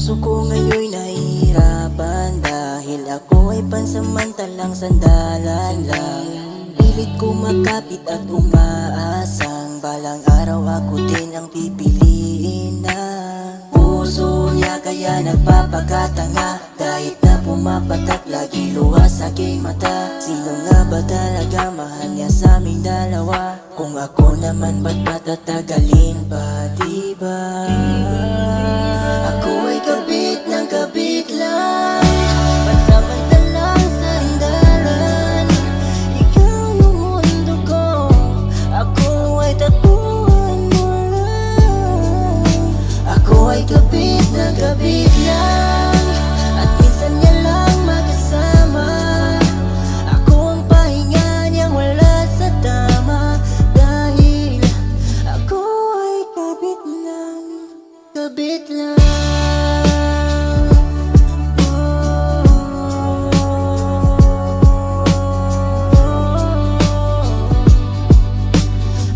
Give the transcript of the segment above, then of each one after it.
puso ko ngayon'y nahihirapan dahil ako ay pansamantalang sandalan lang. Pilit ko makapit at umaasang balang araw ako din ang pipiliin na puso niya, kaya nagpapakatanga kahit na pumapatak lagi luha sa aking mata. Sino nga ba talaga mahal niya sa aming dalawa? Kung ako naman ba't patatagalin pa, diba? Ako ay kabit ng kabit lang, pansamantalang sandalan. Ikaw yung mundo ko, ako ay takbuhan mo lang. Ako ay kabit ng kabit lang, at minsan niya lang magkasama. Ako ang pahinga niyang wala sa tama, dahil ako ay kabit lang, kabit lang.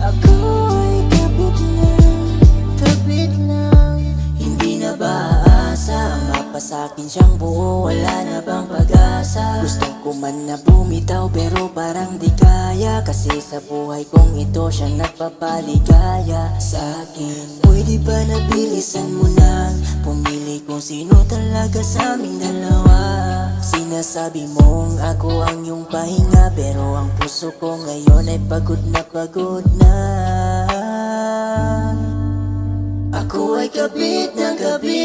Ako ay kabit lang, kabit lang. Hindi na ba aasa ang mapasakin siyang buo? Wala na bang pag-asa? Gusto ko man na bumitaw pero parang di kaya, kasi sa buhay kong ito siya nagpapaligaya sa akin. Pwede ba nabilisan mo na pumili kung sino talaga sa aming dalawa? Sinasabi mong ako ang iyong pahinga, pero ang puso ko ngayon ay pagod na pagod na. Ako ay kabit ng kabit